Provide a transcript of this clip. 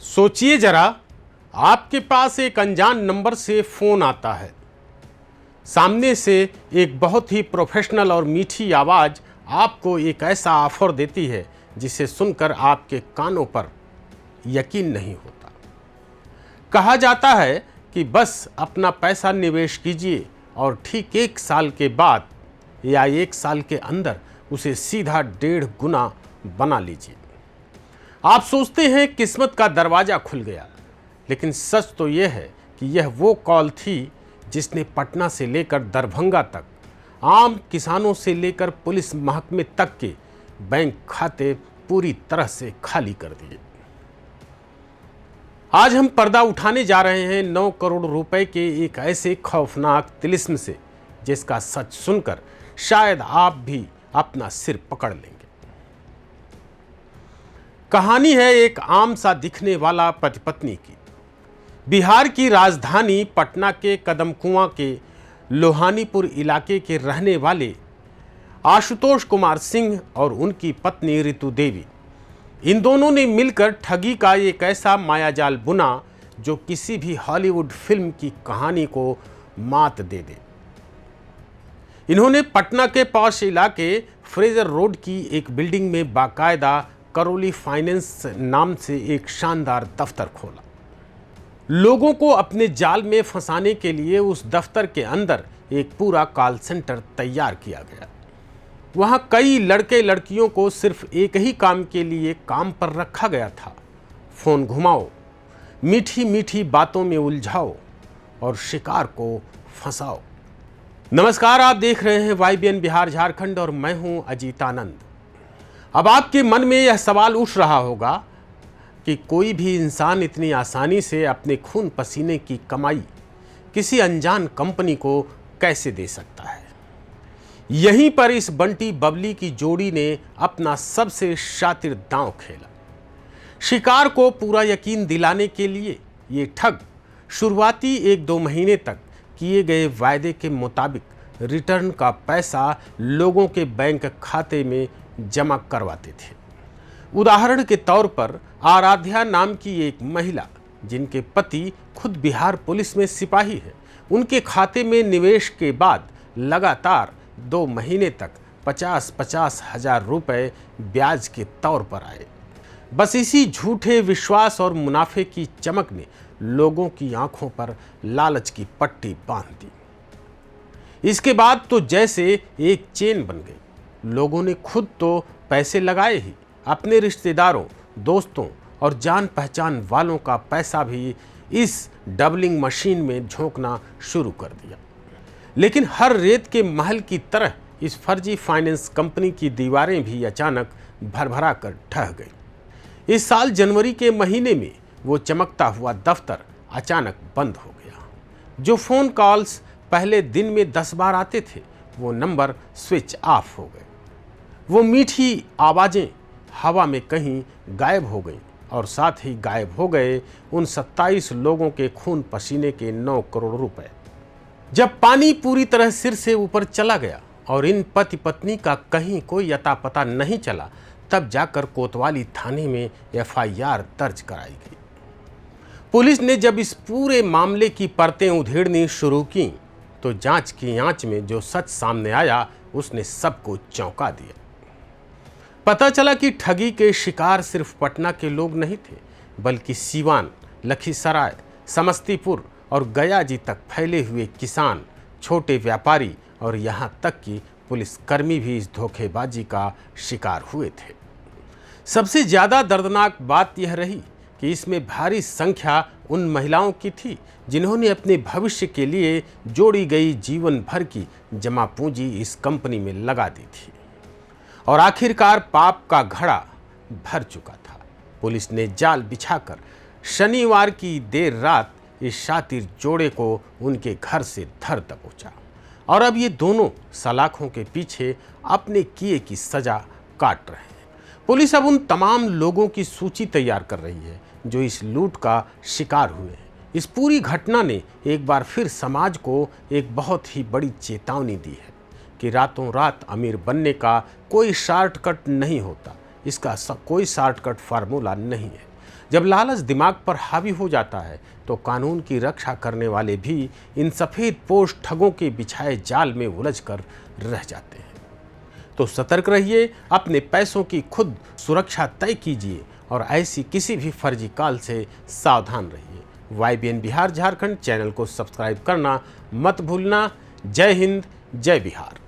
सोचिए जरा, आपके पास एक अनजान नंबर से फोन आता है। सामने से एक बहुत ही प्रोफेशनल और मीठी आवाज आपको एक ऐसा ऑफर देती है जिसे सुनकर आपके कानों पर यकीन नहीं होता। कहा जाता है कि बस अपना पैसा निवेश कीजिए और ठीक 1 साल के बाद या 1 साल के अंदर उसे सीधा 1.5 गुना बना लीजिए। आप सोचते हैं किस्मत का दरवाजा खुल गया, लेकिन सच तो यह है कि यह वो कॉल थी जिसने पटना से लेकर दरभंगा तक, आम किसानों से लेकर पुलिस महकमे तक के बैंक खाते पूरी तरह से खाली कर दिए। आज हम पर्दा उठाने जा रहे हैं 9 करोड़ रुपए के एक ऐसे खौफनाक तिलिस्म से जिसका सच सुनकर शायद आप भी अपना सिर पकड़ लेंगे। कहानी है एक आम सा दिखने वाला पति पत्नी की। बिहार की राजधानी पटना के कदमकुआं के लोहानीपुर इलाके के रहने वाले आशुतोष कुमार सिंह और उनकी पत्नी रितु देवी, इन दोनों ने मिलकर ठगी का एक ऐसा मायाजाल बुना जो किसी भी हॉलीवुड फिल्म की कहानी को मात दे दे। इन्होंने पटना के पॉश इलाके फ्रेजर रोड की एक बिल्डिंग में बाकायदा करोली फाइनेंस नाम से एक शानदार दफ्तर खोला। लोगों को अपने जाल में फंसाने के लिए उस दफ्तर के अंदर एक पूरा कॉल सेंटर तैयार किया गया। वहां कई लड़के लड़कियों को सिर्फ एक ही काम के लिए काम पर रखा गया था। फोन घुमाओ, मीठी मीठी बातों में उलझाओ और शिकार को फंसाओ। नमस्कार, आप देख रहे हैं YBN बिहार झारखंड और मैं हूं अजीत आनंद। अब आपके मन में यह सवाल उठ रहा होगा कि कोई भी इंसान इतनी आसानी से अपने खून पसीने की कमाई किसी अनजान कंपनी को कैसे दे सकता है। यहीं पर इस बंटी बबली की जोड़ी ने अपना सबसे शातिर दांव खेला। शिकार को पूरा यकीन दिलाने के लिए ये ठग शुरुआती 1-2 महीने तक किए गए वायदे के मुताबिक रिटर्न का पैसा लोगों के बैंक खाते में जमा करवाते थे। उदाहरण के तौर पर आराध्या नाम की एक महिला, जिनके पति खुद बिहार पुलिस में सिपाही है, उनके खाते में निवेश के बाद लगातार 2 महीने तक 50-50 हजार रुपए ब्याज के तौर पर आए। बस इसी झूठे विश्वास और मुनाफे की चमक ने लोगों की आंखों पर लालच की पट्टी बांध दी। इसके बाद तो जैसे एक चेन बन गई। लोगों ने खुद तो पैसे लगाए ही, अपने रिश्तेदारों, दोस्तों और जान पहचान वालों का पैसा भी इस डबलिंग मशीन में झोंकना शुरू कर दिया। लेकिन हर रेत के महल की तरह इस फर्जी फाइनेंस कंपनी की दीवारें भी अचानक भरभरा कर ढह गई। इस साल जनवरी के महीने में वो चमकता हुआ दफ्तर अचानक बंद हो गया। जो फ़ोन कॉल्स पहले दिन में 10 बार आते थे, वो नंबर स्विच ऑफ हो गए। वो मीठी आवाज़ें हवा में कहीं गायब हो गईं और साथ ही गायब हो गए उन 27 लोगों के खून पसीने के 9 करोड़ रुपए। जब पानी पूरी तरह सिर से ऊपर चला गया और इन पति पत्नी का कहीं कोई अता पता नहीं चला, तब जाकर कोतवाली थाने में FIR दर्ज कराई गई। पुलिस ने जब इस पूरे मामले की परतें उधेड़नी शुरू की तो जांच की आंच में जो सच सामने आया उसने सबको चौंका दिया। पता चला कि ठगी के शिकार सिर्फ पटना के लोग नहीं थे, बल्कि सीवान, लखीसराय, समस्तीपुर और गया जी तक फैले हुए किसान, छोटे व्यापारी और यहाँ तक कि पुलिसकर्मी भी इस धोखेबाजी का शिकार हुए थे। सबसे ज़्यादा दर्दनाक बात यह रही कि इसमें भारी संख्या उन महिलाओं की थी जिन्होंने अपने भविष्य के लिए जोड़ी गई जीवन भर की जमा पूंजी इस कंपनी में लगा दी थी। और आखिरकार पाप का घड़ा भर चुका था। पुलिस ने जाल बिछाकर शनिवार की देर रात इस शातिर जोड़े को उनके घर से धर दबोचा और अब ये दोनों सलाखों के पीछे अपने किए की सजा काट रहे हैं। पुलिस अब उन तमाम लोगों की सूची तैयार कर रही है जो इस लूट का शिकार हुए हैं। इस पूरी घटना ने एक बार फिर समाज को एक बहुत ही बड़ी चेतावनी दी है कि रातों रात अमीर बनने का कोई शॉर्टकट नहीं होता। इसका कोई शॉर्टकट फार्मूला नहीं है। जब लालच दिमाग पर हावी हो जाता है तो कानून की रक्षा करने वाले भी इन सफ़ेद पोश ठगों के बिछाए जाल में उलझकर रह जाते हैं। तो सतर्क रहिए, अपने पैसों की खुद सुरक्षा तय कीजिए और ऐसी किसी भी फर्जी कॉल से सावधान रहिए। YBN बिहार झारखंड चैनल को सब्सक्राइब करना मत भूलना। जय हिंद, जय बिहार।